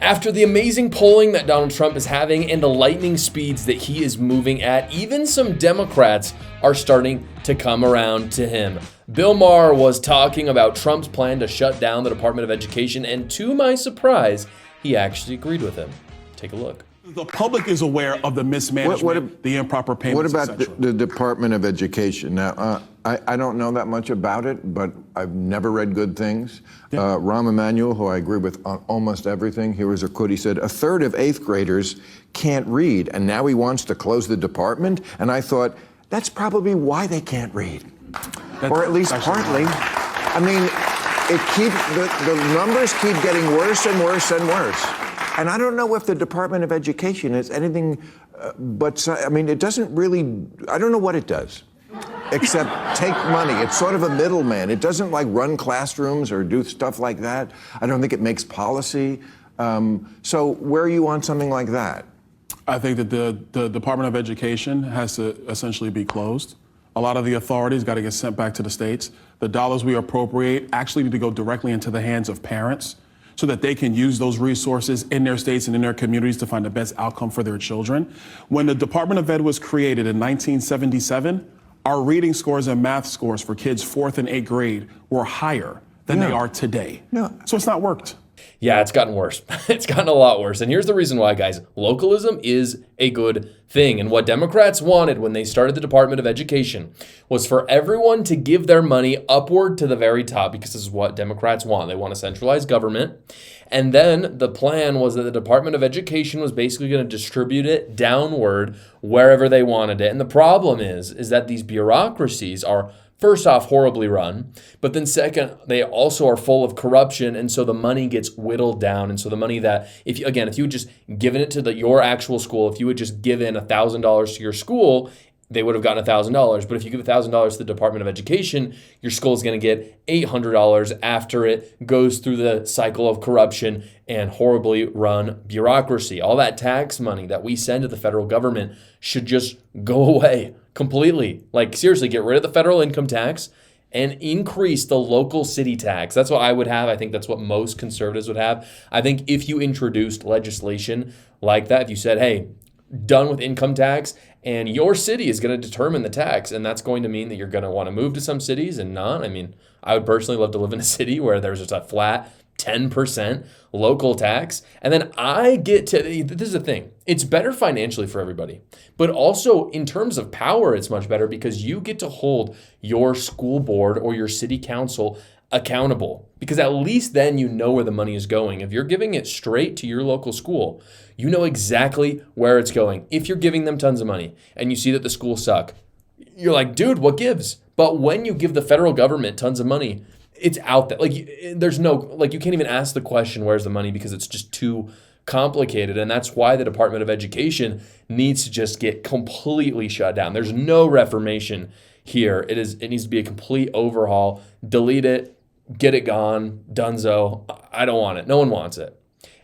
After the amazing polling that Donald Trump is having and the lightning speeds that he is moving at, even some Democrats are starting to come around to him. Bill Maher was talking about Trump's plan to shut down the Department of Education, and to my surprise, he actually agreed with him. Take a look. The public is aware of the mismanagement, the improper payments. What about the Department of Education? Now, I don't know that much about it, but I've never read good things. Yeah. Rahm Emanuel, who I agree with on almost everything, here was a quote. He said, "A third of eighth graders can't read, and now he wants to close the department." And I thought, that's probably why they can't read. Or at least partly. I mean, the numbers keep getting worse and worse and worse. And I don't know if the Department of Education is anything but, I mean, it doesn't really, I don't know what it does, except take money. It's sort of a middleman. It doesn't like run classrooms or do stuff like that. I don't think it makes policy. So where are you on something like that? I think that the Department of Education has to essentially be closed. A lot of the authorities got to get sent back to the states. The dollars we appropriate actually need to go directly into the hands of parents, so that they can use those resources in their states and in their communities to find the best outcome for their children. When the Department of Ed was created in 1977, our reading scores and math scores for kids 4th and 8th grade were higher than they are today. No. So it's not worked. Yeah, it's gotten worse. It's gotten a lot worse. And here's the reason why, guys. Localism is a good thing. And what Democrats wanted when they started the Department of Education was for everyone to give their money upward to the very top, because this is what Democrats want. They want a centralized government. And then the plan was that the Department of Education was basically going to distribute it downward wherever they wanted it. And the problem is that these bureaucracies are, first off, horribly run, but then second, they also are full of corruption, and so the money gets whittled down. And so the money that, if you had just given it to your actual school, if you had just given $1,000 to your school, they would have gotten $1,000. But if you give $1,000 to the Department of Education, your school is going to get $800 after it goes through the cycle of corruption and horribly run bureaucracy. All that tax money that we send to the federal government should just go away completely. Like, seriously, get rid of the federal income tax and increase the local city tax. That's what I would have. I think that's what most conservatives would have. I think if you introduced legislation like that, if you said, hey, done with income tax, and your city is going to determine the tax, and that's going to mean that you're going to want to move to some cities and not. I mean, I would personally love to live in a city where there's just a flat 10% local tax. And then I get to, this is the thing, it's better financially for everybody, but also in terms of power, it's much better because you get to hold your school board or your city council accountable, because at least then you know where the money is going. If you're giving it straight to your local school, you know exactly where it's going. If you're giving them tons of money and you see that the schools suck, you're like, dude, what gives? But when you give the federal government tons of money, it's out there. Like, there's no, like, you can't even ask the question, where's the money? Because it's just too complicated. And that's why the Department of Education needs to just get completely shut down. There's no reformation here. It needs to be a complete overhaul. Delete it, get it gone, donezo. I don't want it. No one wants it.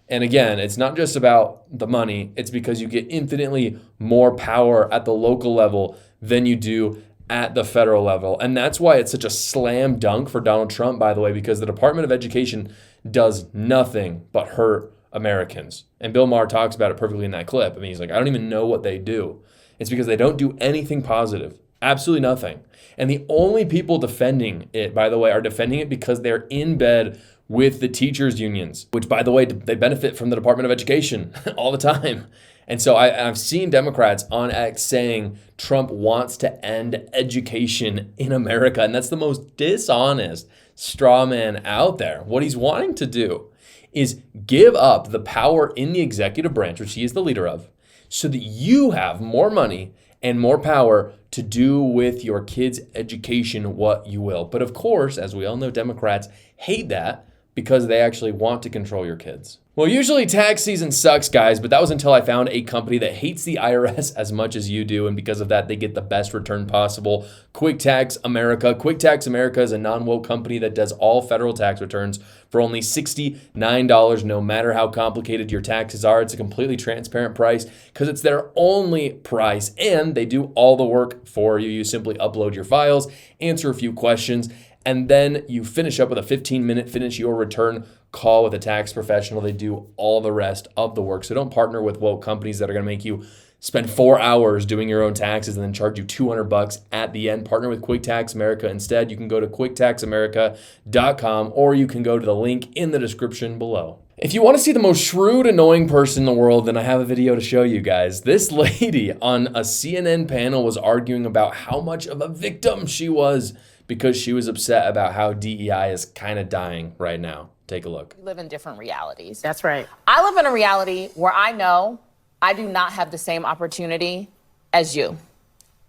And again, it's not just about the money. It's because you get infinitely more power at the local level than you do at the federal level. And that's why it's such a slam dunk for Donald Trump, by the way, because the Department of Education does nothing but hurt Americans. And Bill Maher talks about it perfectly in that clip. I mean, he's like, I don't even know what they do. It's because they don't do anything positive. Absolutely nothing. And the only people defending it, by the way, are defending it because they're in bed with the teachers' unions, which, by the way, they benefit from the Department of Education all the time. And so I've seen Democrats on X saying Trump wants to end education in America. And that's the most dishonest straw man out there. What he's wanting to do is give up the power in the executive branch, which he is the leader of, so that you have more money and more power to do with your kids' education what you will. But of course, as we all know, Democrats hate that because they actually want to control your kids. Well, usually tax season sucks, guys, but that was until I found a company that hates the IRS as much as you do, and because of that, they get the best return possible. Quick Tax America. Quick Tax America is a non-woke company that does all federal tax returns for only $69, no matter how complicated your taxes are. It's a completely transparent price because it's their only price, and they do all the work for you. You simply upload your files, answer a few questions, And then you finish up with a 15-minute finish your return call with a tax professional. They do all the rest of the work. So don't partner with woke companies that are going to make you spend 4 hours doing your own taxes and then charge you $200 at the end. Partner with Quick Tax America instead. You can go to quicktaxamerica.com or you can go to the link in the description below. If you want to see the most shrewd, annoying person in the world, then I have a video to show you guys. This lady on a CNN panel was arguing about how much of a victim she was because she was upset about how DEI is kind of dying right now. Take a look. We live in different realities. That's right. I live in a reality where I know I do not have the same opportunity as you.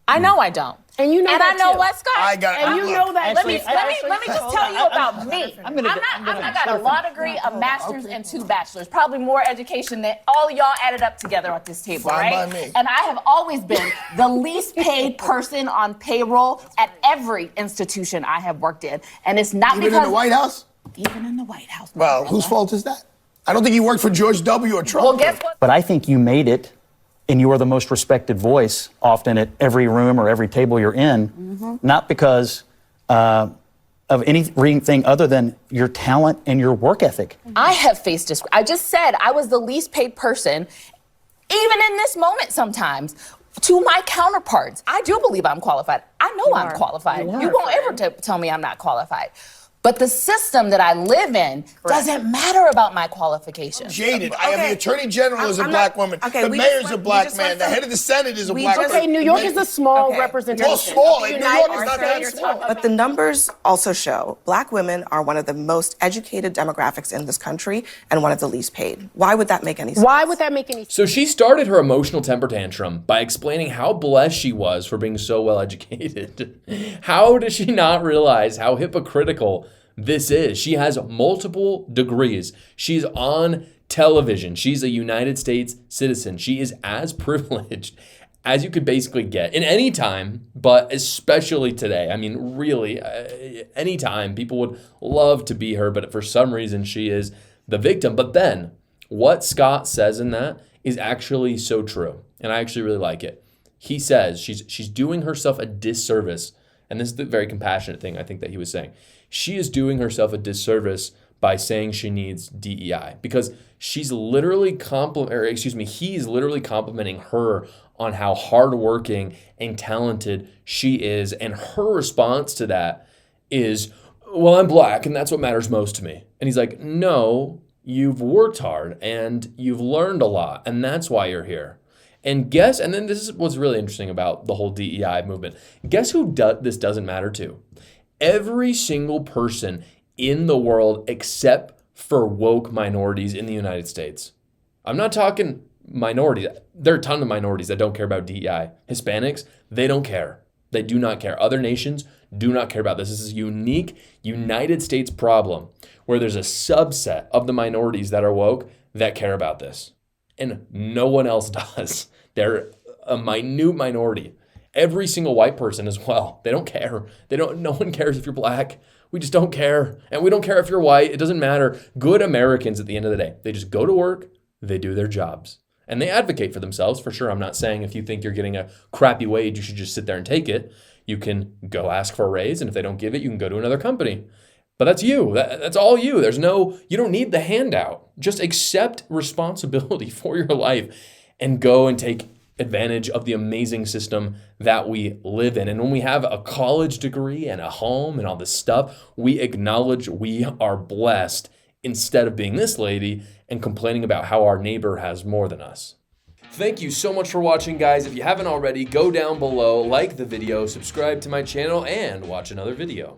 I know I don't. And you know and that I know too. what, Scott? And you know that. Let me just tell you about me. I got a law degree, a master's, and 2 bachelors. Probably more education than all of y'all added up together at this table, Fine right? by me. And I have always been the least paid person on payroll at every institution I have worked in. And it's not Even in the White House? Even in the White House. Well, whose fault is that? I don't think you worked for George W. or Trump. Well, guess what? But I think you made it, and you are the most respected voice often at every room or every table you're in, not because of anything other than your talent and your work ethic. I have faced this. I just said I was the least paid person, even in this moment sometimes, to my counterparts. I do believe I'm qualified. I know I'm qualified. You won't ever tell me I'm not qualified. But the system that I live in doesn't matter about my qualifications. Jaded. I have the Attorney General is a black woman. The mayor's a black man. The head of the Senate is a black person. Okay, New York is a small representation. Well, small. New York is not that small. But the numbers also show black women are one of the most educated demographics in this country and one of the least paid. Why would that make any sense? Why would that make any sense? So she started her emotional temper tantrum by explaining how blessed she was for being so well educated. How does she not realize how hypocritical this is? She has multiple degrees. She's on television. She's a United States citizen. She is as privileged as you could basically get in any time, but especially today. I mean, really, any time. People would love to be her, but for some reason, she is the victim. But then what Scott says in that is actually so true, and I actually really like it. He says she's doing herself a disservice, and this is the very compassionate thing I think that he was saying. She is doing herself a disservice by saying she needs DEI because he's literally complimenting her on how hardworking and talented she is. And her response to that is, well, I'm black and that's what matters most to me. And he's like, no, you've worked hard and you've learned a lot and that's why you're here. And then this is what's really interesting about the whole DEI movement. Guess who this doesn't matter to? Every single person in the world except for woke minorities in the United States. I'm not talking minorities. There are a ton of minorities that don't care about DEI. Hispanics, they don't care. They do not care. Other nations do not care about this. This is a unique United States problem where there's a subset of the minorities that are woke that care about this. And no one else does. They're a minute minority. Every single white person as well. They don't care. No one cares if you're black. We just don't care. And we don't care if you're white. It doesn't matter. Good Americans at the end of the day, they just go to work, they do their jobs. And they advocate for themselves, for sure. I'm not saying if you think you're getting a crappy wage, you should just sit there and take it. You can go ask for a raise, and if they don't give it, you can go to another company. But that's you. That's all you. You don't need the handout. Just accept responsibility for your life and go and take advantage of the amazing system that we live in. And when we have a college degree and a home and all this stuff, we acknowledge we are blessed instead of being this lady and complaining about how our neighbor has more than us. Thank you so much for watching, guys. If you haven't already, go down below, like the video, subscribe to my channel, and watch another video.